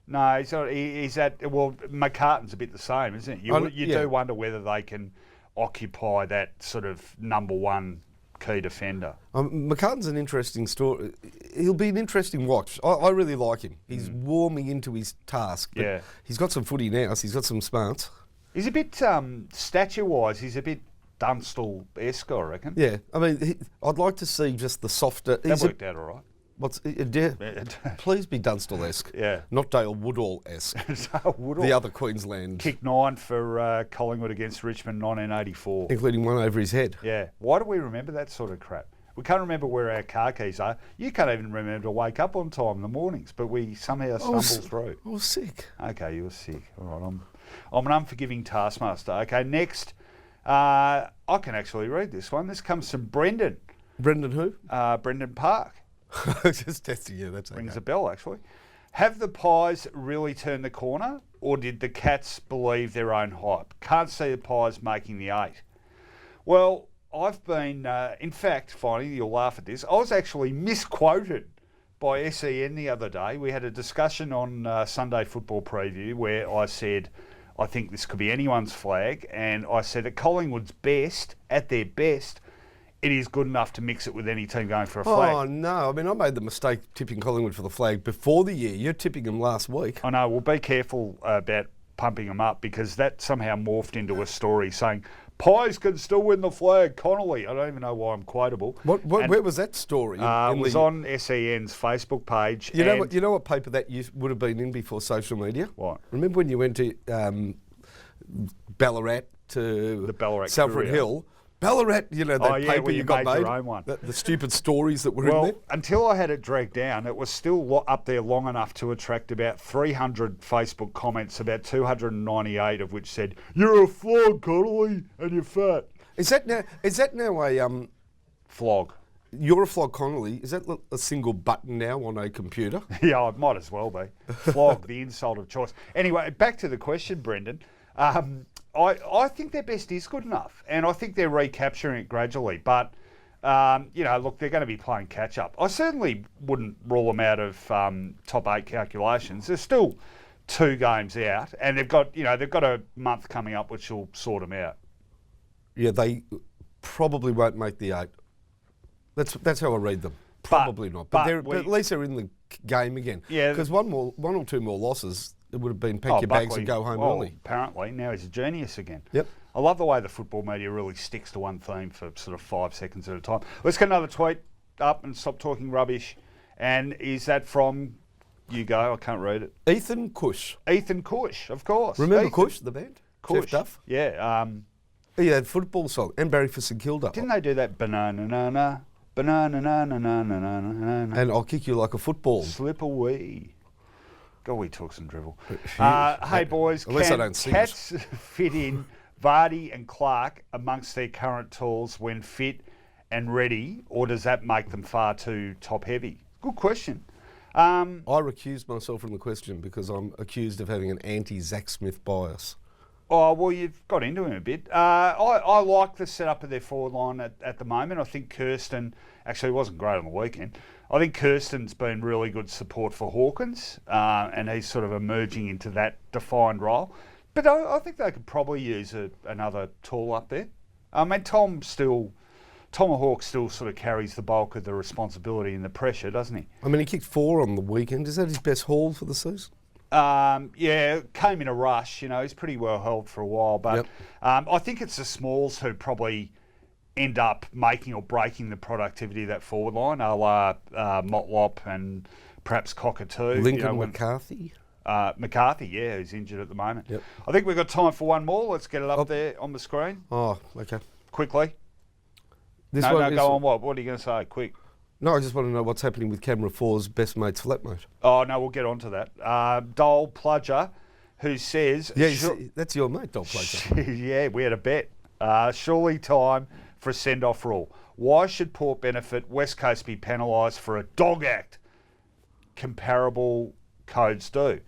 No, he's at... Well, McCartan's a bit the same, isn't it? You do wonder whether they can occupy that sort of number one key defender. McCartan's an interesting story. He'll be an interesting watch. I really like him. He's warming into his task. But he's got some footy now, so he's got some smarts. He's a bit, stature-wise, he's a bit Dunstall-esque, I reckon. Yeah, I mean, I'd like to see just the softer... That worked out all right. Please be Dunstall-esque. Yeah. Not Dale Woodall-esque. Woodall. The other Queensland. Kicked 9 for Collingwood against Richmond 1984. Including one over his head. Yeah. Why do we remember that sort of crap? We can't remember where our car keys are. You can't even remember to wake up on time in the mornings, but we somehow stumble through. I was sick. Okay, you were sick. All right, I'm an unforgiving taskmaster. Okay, next. I can actually read this one. This comes from Brendan. Brendan who? Brendan Park. Just testing you, that's Rings a bell, actually. Have the Pies really turned the corner, or did the Cats believe their own hype? Can't see the Pies making the 8. Well, I've been, in fact, Finey, you'll laugh at this, I was actually misquoted by SEN the other day. We had a discussion on Sunday Football Preview where I said, I think this could be anyone's flag. And I said at Collingwood's best, at their best, it is good enough to mix it with any team going for a flag. Oh, no. I mean, I made the mistake tipping Collingwood for the flag before the year. You're tipping them last week. I know. Well, be careful about pumping them up because that somehow morphed into a story saying, Pies can still win the flag, Connolly. I don't even know why I'm quotable. Where was that story? It was on SEN's Facebook page. You know what paper that would have been in before social media? What? Remember when you went to Ballarat to The Ballarat Salford Courier. Hill? Ballarat, that paper where you got made made. your own one. The stupid stories that were in Well, there. until I had it dragged down, it was still up there long enough to attract about 300 Facebook comments, about 298 of which said, "You're a flog, Connolly, and you're fat." Is that now a Flog. You're a flog, Connolly. Is that a single button now on a computer? Yeah, it might as well be. Flog, the insult of choice. Anyway, back to the question, Brendan. I think their best is good enough, and I think they're recapturing it gradually. But, look, they're going to be playing catch-up. I certainly wouldn't rule them out of top 8 calculations. There's still 2 games out, and they've got a month coming up which will sort them out. Yeah, they probably won't make the 8. That's how I read them. Probably not. But at least they're in the game again. Yeah. Because one or two more losses, it would have been pack your bags and go home early. Apparently, now he's a genius again. Yep. I love the way the football media really sticks to one theme for sort of 5 seconds at a time. Let's get another tweet up and stop talking rubbish. And is that from, you go, I can't read it. Ethan Cush. Ethan Cush, of course. Remember Ethan. Cush, the band? Cush. Jeff Duff? Yeah. He had football song. And Barry for St Kilda. Didn't they do that banana, banana, na na na na na na? And I'll kick you like a football. Slip away. God, we talk some drivel. Hey, boys, At least I can don't sing Cats fit in Vardy and Clark amongst their current tools when fit and ready, or does that make them far too top-heavy? Good question. I recused myself from the question because I'm accused of having an anti-Zach Smith bias. Oh, well, you've got into him a bit. I like the setup of their forward line at the moment. I think Kirsten actually wasn't great on the weekend. I think Kirsten's been really good support for Hawkins, and he's sort of emerging into that defined role. But I think they could probably use another tool up there. I mean, Tomahawk still sort of carries the bulk of the responsibility and the pressure, doesn't he? I mean, he kicked 4 on the weekend. Is that his best haul for the season? Yeah, came in a rush. He's pretty well held for a while. But I think it's the smalls who probably end up making or breaking the productivity of that forward line, a la Motlop and perhaps Cockatoo. Lincoln McCarthy? McCarthy, yeah, who's injured at the moment. Yep. I think we've got time for one more. Let's get it up there on the screen. Oh, okay. Quickly. This go one. What? What are you going to say? Quick. No, I just want to know what's happening with Camera 4's best mate's flatmate. Oh, no, we'll get on to that. Dole Pludger, who says... Yeah, that's your mate, Dole Pludger. Yeah, we had a bet. Surely time for a send-off rule. Why should Port benefit, West Coast be penalised for a dog act? Comparable codes do.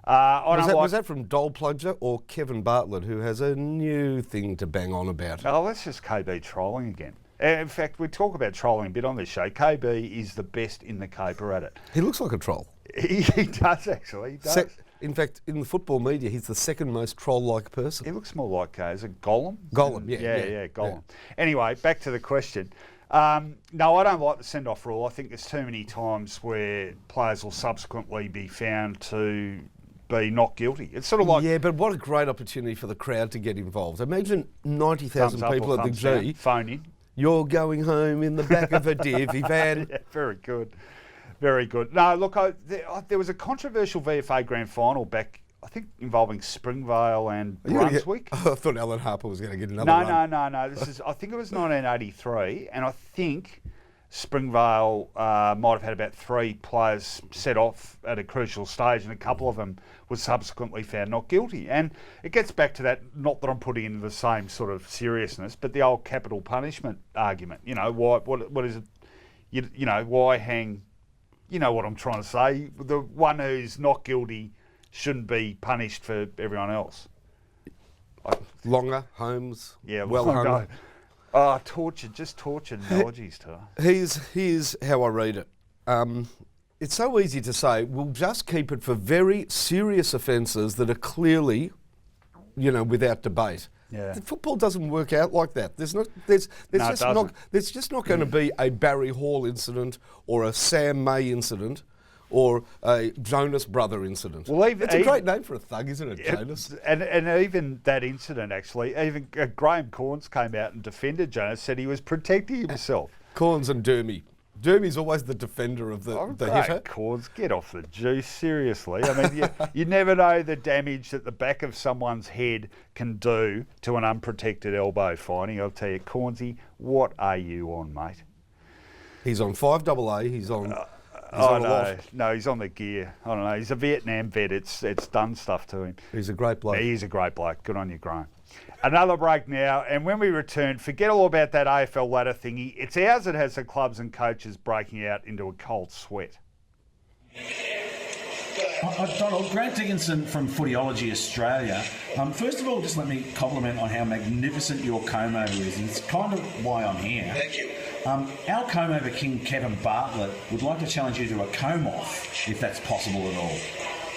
Was that from Dole Pludger or Kevin Bartlett, who has a new thing to bang on about? Oh, that's just KB trolling again. In fact, we talk about trolling a bit on this show. KB is the best in the caper at it. He looks like a troll. He does, actually. He does. In fact, in the football media, he's the second most troll-like person. He looks more like, is it Gollum? Gollum, Yeah, Gollum. Yeah. Anyway, back to the question. No, I don't like the send-off rule. I think there's too many times where players will subsequently be found to be not guilty. It's sort of like... Yeah, but what a great opportunity for the crowd to get involved. Imagine 90,000 people at the G. Phone in. You're going home in the back of a divvy van. Yeah, very good. Very good. No, look, there was a controversial VFA Grand Final back, I think, involving Springvale and Brunswick. I thought Alan Harper was going to get another one. No. I think it was 1983, and I think Springvale might have had about 3 players set off at a crucial stage, and a couple of them were subsequently found not guilty. And it gets back to that, not that I'm putting into the same sort of seriousness, but the old capital punishment argument. What is it? Why hang? You know what I'm trying to say. The one who's not guilty shouldn't be punished for everyone else. Longer, Holmes, yeah, well hung. Tortured analogies to her. Here's how I read it. It's so easy to say, we'll just keep it for very serious offences that are clearly without debate. Yeah. The football doesn't work out like that. There's just not going to be a Barry Hall incident or a Sam May incident or a Jonas Brother incident. Well, it's a great name for a thug, isn't it, Jonas? And even that incident, actually, even Graham Corns came out and defended Jonas, said he was protecting himself. Corns and Dermy. Dermy's always the defender of the hitter. Corns, get off the juice, seriously. I mean, you never know the damage that the back of someone's head can do to an unprotected elbow, Finey. I'll tell you, Cornsy, what are you on, mate? He's on 5AA, he's on... No, he's on the gear. I don't know. He's a Vietnam vet. It's done stuff to him. He's a great bloke. He's a great bloke. Good on you, Graham. Another break now, and when we return, forget all about that AFL ladder thingy. It's ours that has the clubs and coaches breaking out into a cold sweat. Donald, Grant Dickinson from Footyology Australia. First of all, just let me compliment on how magnificent your comb over is. It's kind of why I'm here. Thank you. Our comb over king, Kevin Bartlett, would like to challenge you to a comb off, if that's possible at all.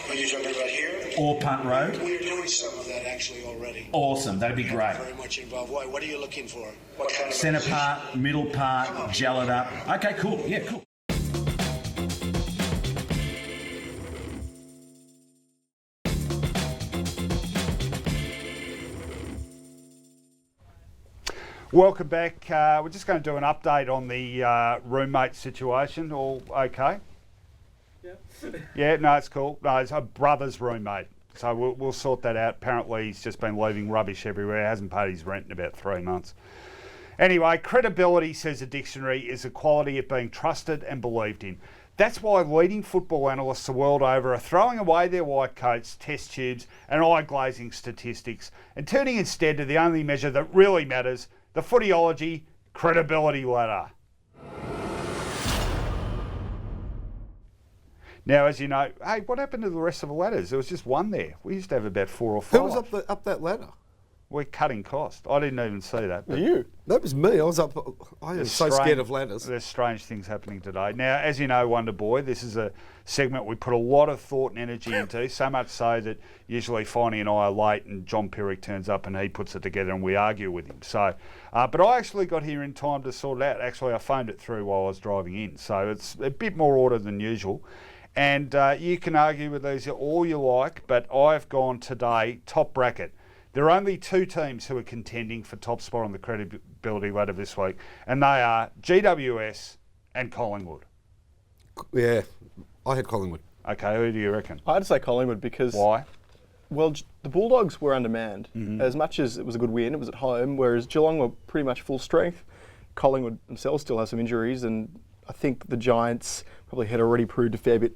Are you talking about here? Or Punt Road. We're doing some of that actually already. Awesome, that'd be great. Very much involved. Why? What are you looking for? What kind of Centre part, middle part, gel it up. Okay, cool. Yeah, cool. Welcome back. We're just going to do an update on the roommate situation. All okay? Yeah, no, it's cool. No, it's a brother's roommate. So we'll sort that out. Apparently he's just been leaving rubbish everywhere. Hasn't paid his rent in about 3 months. Anyway, credibility, says the dictionary, is the quality of being trusted and believed in. That's why leading football analysts the world over are throwing away their white coats, test tubes and eye-glazing statistics and turning instead to the only measure that really matters, the Footyology credibility ladder. Now, as you know, hey, what happened to the rest of the ladders? There was just one there. We used to have about 4 or 5. Who was up that ladder? We're cutting cost. I didn't even see that. You? That was me. I was up. I am so scared of ladders. There's strange things happening today. Now, as you know, Wonder Boy, this is a segment we put a lot of thought and energy into, so much so that usually Finey and I are late and John Pyrrhic turns up and he puts it together and we argue with him. So, but I actually got here in time to sort it out. Actually, I phoned it through while I was driving in. So it's a bit more order than usual. And you can argue with these all you like, but I've gone today top bracket. There are only 2 teams who are contending for top spot on the credibility ladder this week, and they are GWS and Collingwood. Yeah, I had Collingwood. Okay, who do you reckon? I had to say Collingwood because... Why? Well, the Bulldogs were undermanned. As much as it was a good win, it was at home, whereas Geelong were pretty much full strength. Collingwood themselves still have some injuries, and I think the Giants probably had already proved a fair bit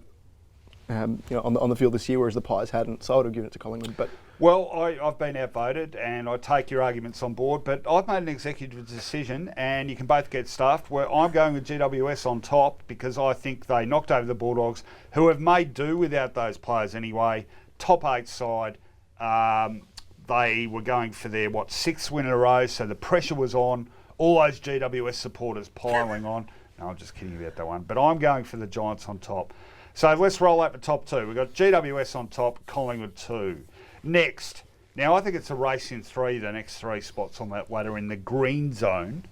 on the field this year, whereas the Pies hadn't. So I would have given it to Collingwood. But well, I've been outvoted, and I take your arguments on board, but I've made an executive decision, and you can both get stuffed, where I'm going with GWS on top because I think they knocked over the Bulldogs, who have made do without those players anyway. Top 8 side. They were going for their, 6th win in a row, so the pressure was on. All those GWS supporters piling on. No, I'm just kidding about that one. But I'm going for the Giants on top. So let's roll out the top 2. We've got GWS on top, Collingwood 2. Next. Now, I think it's a race in 3, the next 3 spots on that ladder in the green zone.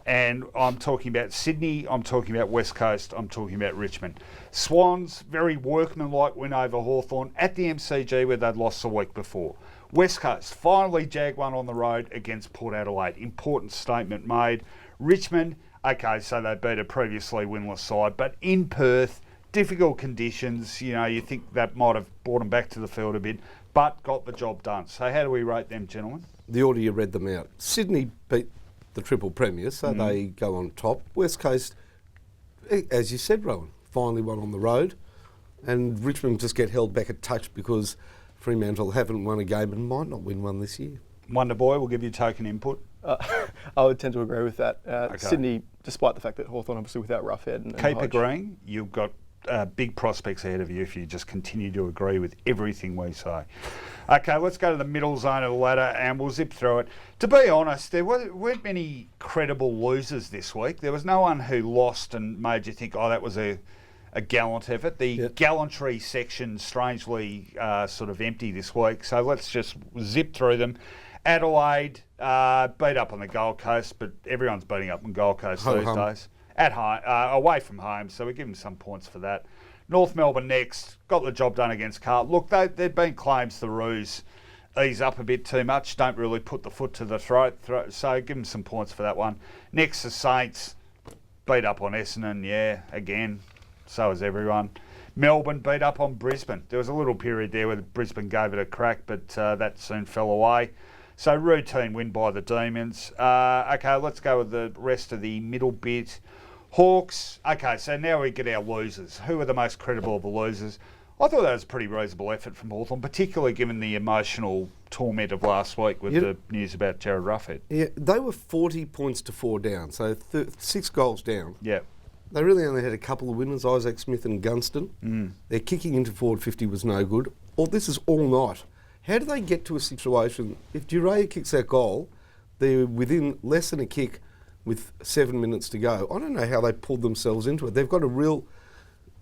And I'm talking about Sydney, I'm talking about West Coast, I'm talking about Richmond. Swans, very workmanlike win over Hawthorn at the MCG where they'd lost the week before. West Coast, finally jag one on the road against Port Adelaide. Important statement made. Richmond, okay, so they beat a previously winless side, but in Perth, difficult conditions, you think that might have brought them back to the field a bit, but got the job done. So how do we rate them, gentlemen? The order you read them out. Sydney beat the triple premier, so they go on top. West Coast, as you said, Rohan, finally won on the road, and Richmond just get held back a touch because Fremantle haven't won a game and might not win one this year. Wonder Boy, we'll give you token input. I would tend to agree with that. Sydney, despite the fact that Hawthorn obviously without Roughhead and keep Hodge. agreeing. You've got big prospects ahead of you if you just continue to agree with everything we say. Okay, let's go to the middle zone of the ladder and we'll zip through it. To be honest, there weren't many credible losers this week. There was no one who lost and made you think, oh, that was a a gallant effort. The gallantry section strangely sort of empty this week, so let's just zip through them. Adelaide beat up on the Gold Coast, but everyone's beating up on Gold Coast these days. At home, away from home, so we give them some points for that. North Melbourne next, got the job done against Carlton. Look, there'd been claims the Roos ease up a bit too much, don't really put the foot to the throat, so give them some points for that one. Next, the Saints beat up on Essendon, again, so has everyone. Melbourne beat up on Brisbane. There was a little period there where Brisbane gave it a crack, but that soon fell away. So routine win by the Demons. Okay, let's go with the rest of the middle bit. Hawks. Okay, so now we get our losers. Who are the most credible of the losers? I thought that was a pretty reasonable effort from Hawthorn, particularly given the emotional torment of last week with the news about Jared Ruffhead. Yeah, they were 40 points to 4 down, so 6 goals down. Yeah. They really only had a couple of winners, Isaac Smith and Gunston. Their kicking into forward 50 was no good. This is all night. How do they get to a situation, if Duray kicks that goal, they're within less than a kick with 7 minutes to go? I don't know how they pulled themselves into it. They've got a real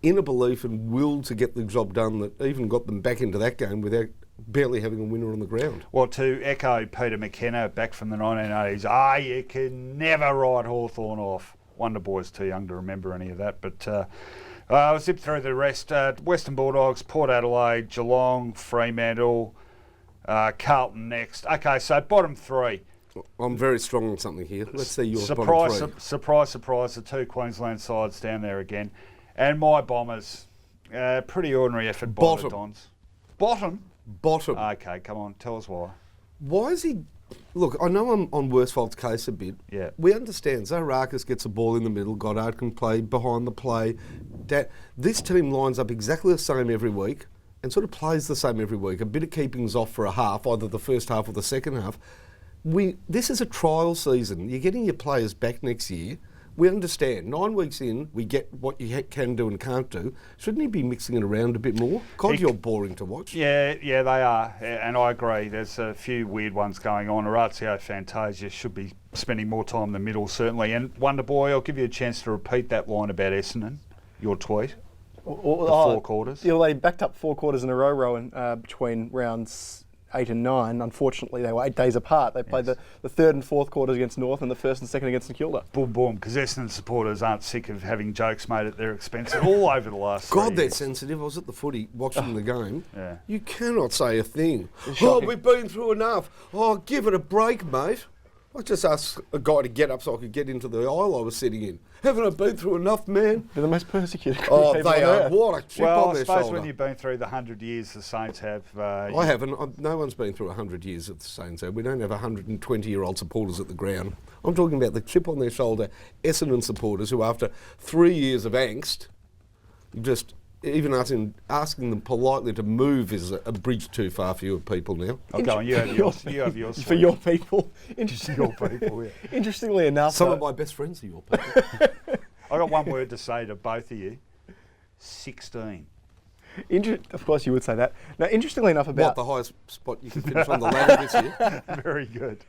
inner belief and will to get the job done that even got them back into that game without barely having a winner on the ground. Well, to echo Peter McKenna back from the 1980s, you can never write Hawthorn off. Wonder Boy's too young to remember any of that, but I'll zip through the rest. Western Bulldogs, Port Adelaide, Geelong, Fremantle, Carlton next. Okay, so bottom 3. I'm very strong on something here. Let's see your surprise, bottom 3. Surprise, the 2 Queensland sides down there again. And my Bombers, pretty ordinary effort by the Dons. Bottom? Okay, come on, tell us why. Why is he... Look, I know I'm on Worsfold's case a bit. Yeah. We understand. Zaharakis gets a ball in the middle. Goddard can play behind the play. This team lines up exactly the same every week and sort of plays the same every week. A bit of keeping's off for a half, either the first half or the second half. This is a trial season. You're getting your players back next year. We understand. 9 weeks in, we get what you can do and can't do. Shouldn't he be mixing it around a bit more? God, you're boring to watch. Yeah, they are. And I agree. There's a few weird ones going on. Orazio Fantasia should be spending more time in the middle, certainly. And Wonder Boy, I'll give you a chance to repeat that line about Essendon, your tweet. The 4 quarters. Yeah, they backed up 4 quarters in a row, Rowan, between rounds 8 and 9. Unfortunately, they were 8 days apart. They played the 3rd and 4th quarters against North and the 1st and 2nd against St Kilda. Boom, boom, because Essendon supporters aren't sick of having jokes made at their expense all over the last 3 God, they're years. sensitive. I was at the footy watching the game. Yeah. You cannot say a thing. We've been through enough. Give it a break, mate. I just asked a guy to get up so I could get into the aisle I was sitting in. Haven't I been through enough, man? They're the most persecuted group of people they on are. earth. What a chip on their I suppose shoulder. when you've been through the 100 years the Saints have... I haven't. No one's been through 100 years of the Saints. We don't have 120-year-old supporters at the ground. I'm talking about the chip on their shoulder Essendon supporters who, after 3 years of angst, just... Even asking them politely to move is a bridge too far for you people now. Okay, on, you have yours. For your people. Your people, yeah. Interestingly enough... Some of my best friends are your people. I got one word to say to both of you. 16. Of course you would say that. Now, interestingly enough about... What, the highest spot you can finish on the ladder this year? Very good.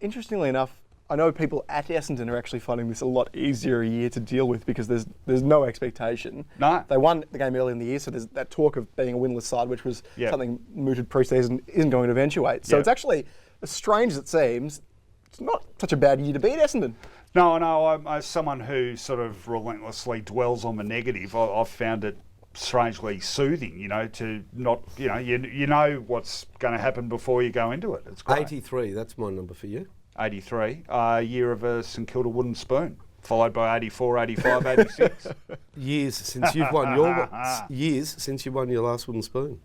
Interestingly enough, I know people at Essendon are actually finding this a lot easier a year to deal with because there's no expectation. No. They won the game early in the year, so there's that talk of being a winless side, which was something mooted pre-season, isn't going to eventuate. So it's actually, as strange as it seems, it's not such a bad year to beat Essendon. No, I'm as someone who sort of relentlessly dwells on the negative, I've found it strangely soothing, to not, you know what's going to happen before you go into it. It's great. 83, that's my number for you. 83, year of a St Kilda wooden spoon, followed by 84, 85, 86. Years since you've won your last wooden spoon.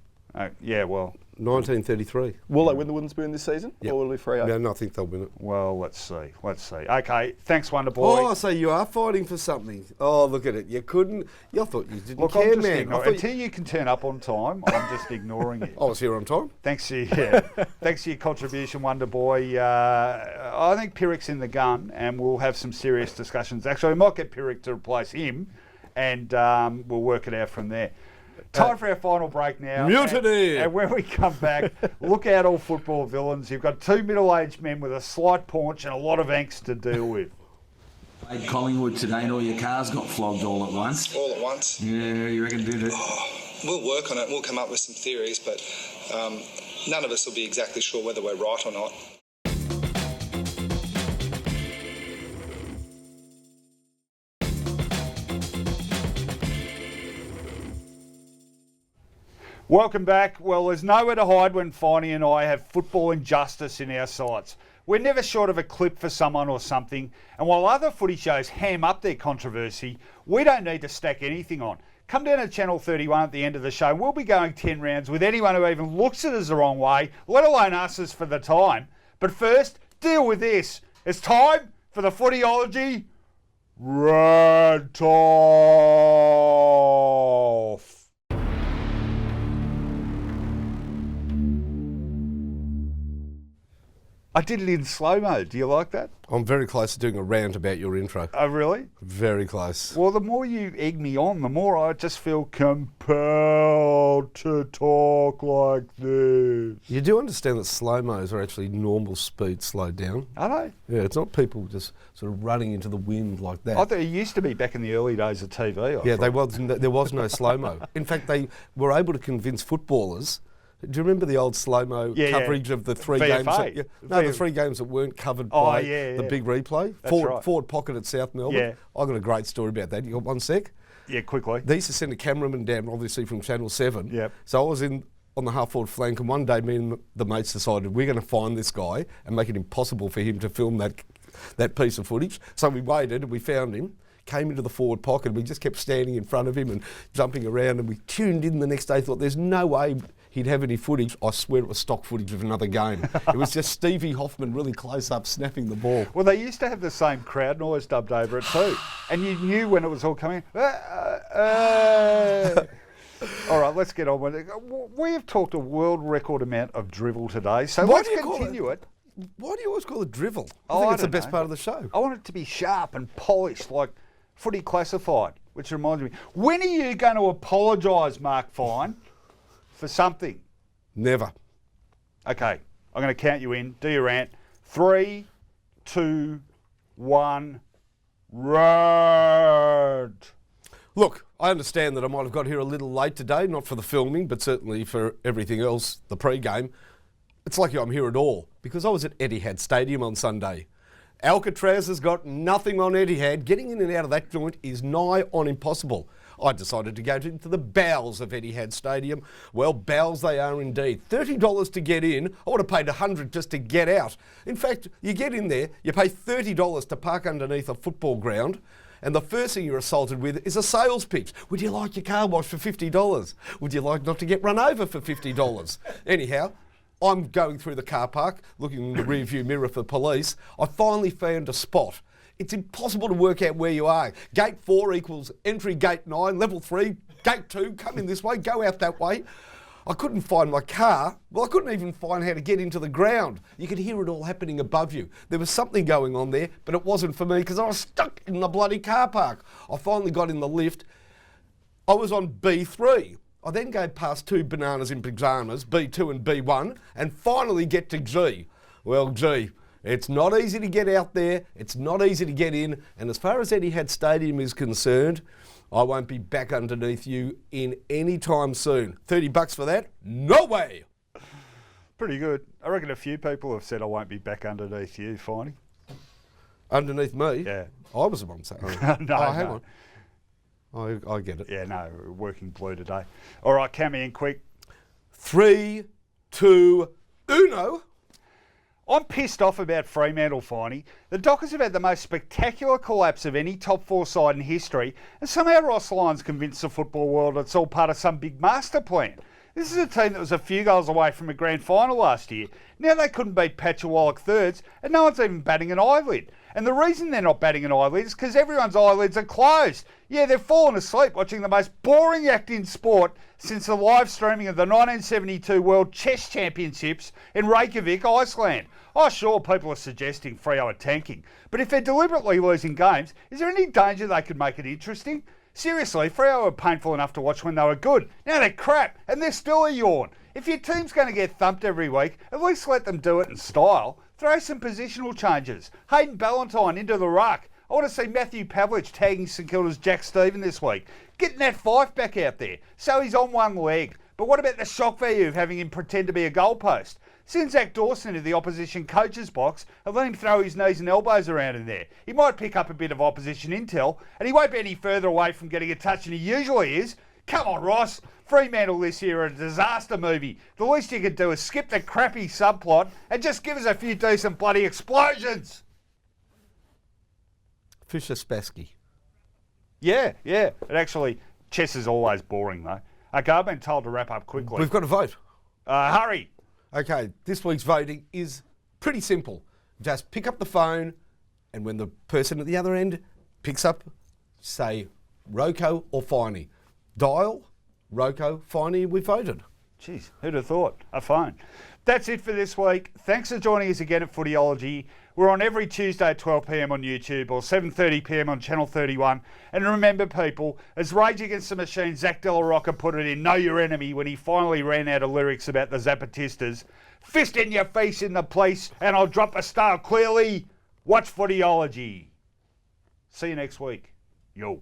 Yeah, well. 1933. Will they win the wooden spoon this season? Yep. Or will it be free? No, I think they'll win it. Well, let's see. Okay, thanks, Wonder Boy. Oh, so you are fighting for something. Oh, look at it. You couldn't... I thought you didn't care, I'm just man. Until you can turn up on time, I'm just ignoring you. I was here on time. Thanks for your contribution, Wonder Boy. I think Pyrrhich's in the gun, and we'll have some serious discussions. Actually, we might get Pyrrhich to replace him, and we'll work it out from there. Time for our final break now. Mutiny! And when we come back, look out, all football villains. You've got 2 middle-aged men with a slight paunch and a lot of angst to deal with. Played Collingwood today and all your cars got flogged all at once. All at once? Yeah, you reckon did it? We'll work on it. We'll come up with some theories, but none of us will be exactly sure whether we're right or not. Welcome back. Well, there's nowhere to hide when Finey and I have football injustice in our sights. We're never short of a clip for someone or something, and while other footy shows ham up their controversy, we don't need to stack anything on. Come down to Channel 31 at the end of the show, and we'll be going 10 rounds with anyone who even looks at us the wrong way, let alone us as for the time. But first, deal with this. It's time for the Footyology Rant Off. I did it in slow-mo. Do you like that? I'm very close to doing a rant about your intro. Oh, really? Very close. Well, the more you egg me on, the more I just feel compelled to talk like this. You do understand that slow-mos are actually normal speed slowed down? Are they? Yeah, it's not people just sort of running into the wind like that. I thought it used to be back in the early days of TV. There was no slow-mo. In fact, they were able to convince footballers. Do you remember the old slow-mo coverage of the three VFA. games? The three games that weren't covered by the big replay? Forward pocket at South Melbourne. Yeah. I got a great story about that. You got 1 sec? Yeah, quickly. They used to send a cameraman down, obviously from Channel 7. Yep. So I was on the half-forward flank, and one day me and the mates decided we're going to find this guy and make it impossible for him to film that piece of footage. So we waited and we found him. Came into the forward pocket and we just kept standing in front of him and jumping around, and we tuned in the next day, thought there's no way he'd have any footage. I swear it was stock footage of another game. It was just Stevie Hoffman really close up snapping the ball. Well, they used to have the same crowd noise dubbed over it too. And you knew when it was all coming. All right, let's get on with it. We have talked a world record amount of drivel today, so let's continue it. Why do you always call it drivel? I think it's the best part of the show. I want it to be sharp and polished, like Footy Classified, which reminds me, when are you going to apologise, Mark Fine, for something? Never. Okay, I'm going to count you in. Do your rant. 3, 2, 1, rant. Look, I understand that I might have got here a little late today, not for the filming, but certainly for everything else, the pre-game. It's lucky I'm here at all, because I was at Etihad Stadium on Sunday. Alcatraz has got nothing on Etihad. Getting in and out of that joint is nigh on impossible. I decided to go into the bowels of Etihad Stadium. Well, bowels they are indeed. $30 to get in. I would have paid $100 just to get out. In fact, you get in there, you pay $30 to park underneath a football ground, and the first thing you're assaulted with is a sales pitch. Would you like your car washed for $50? Would you like not to get run over for $50? Anyhow, I'm going through the car park, looking in the rearview mirror for police. I finally found a spot. It's impossible to work out where you are. Gate 4 equals entry gate 9, level 3, gate 2, come in this way, go out that way. I couldn't find my car. Well, I couldn't even find how to get into the ground. You could hear it all happening above you. There was something going on there, but it wasn't for me because I was stuck in the bloody car park. I finally got in the lift. I was on B3. I then go past 2 bananas in pyjamas, B2 and B1, and finally get to G. Well, G, it's not easy to get out there, it's not easy to get in, and as far as Etihad Stadium is concerned, I won't be back underneath you in any time soon. $30 for that? No way! Pretty good. I reckon a few people have said I won't be back underneath you, Finey. Underneath me? Yeah. I was the one saying hang on. I get it. Yeah, no, working blue today. All right, count me in quick. 3, 2, 1. I'm pissed off about Fremantle, Finey. The Dockers have had the most spectacular collapse of any top 4 side in history, and somehow Ross Lyon's convinced the football world it's all part of some big master plan. This is a team that was a few goals away from a grand final last year. Now they couldn't beat Patchawallock thirds, and no one's even batting an eyelid. And the reason they're not batting an eyelid is because everyone's eyelids are closed. Yeah, they've fallen asleep watching the most boring act in sport since the live streaming of the 1972 World Chess Championships in Reykjavik, Iceland. Oh, sure, people are suggesting Freo are tanking, but if they're deliberately losing games, is there any danger they could make it interesting? Seriously, Freo were painful enough to watch when they were good. Now they're crap, and they're still a yawn. If your team's going to get thumped every week, at least let them do it in style. Throw some positional changes. Hayden Ballantyne into the ruck. I want to see Matthew Pavlich tagging St Kilda's Jack Stephen this week. Getting that Fife back out there. So he's on one leg. But what about the shock value of having him pretend to be a goalpost? Send Zach Dawson into the opposition coach's box and let him throw his knees and elbows around in there. He might pick up a bit of opposition intel, and he won't be any further away from getting a touch than he usually is. Come on, Ross. Fremantle this year are a disaster movie. The least you could do is skip the crappy subplot and just give us a few decent bloody explosions. Fisher Spassky. Yeah. It actually, chess is always boring though. Okay, I've been told to wrap up quickly. We've got to vote. Hurry. Okay, this week's voting is pretty simple. Just pick up the phone, and when the person at the other end picks up, say Roco or Finey. Dial Roco, Finey, we voted. Jeez, who'd have thought? A phone. That's it for this week. Thanks for joining us again at Footyology. We're on every Tuesday at 12 p.m. on YouTube or 7:30 p.m. on Channel 31. And remember, people, as Rage Against the Machine, Zach De La Rocca put it in Know Your Enemy when he finally ran out of lyrics about the Zapatistas. Fist in your face in the place, and I'll drop a star clearly. Watch Footyology. See you next week. Yo.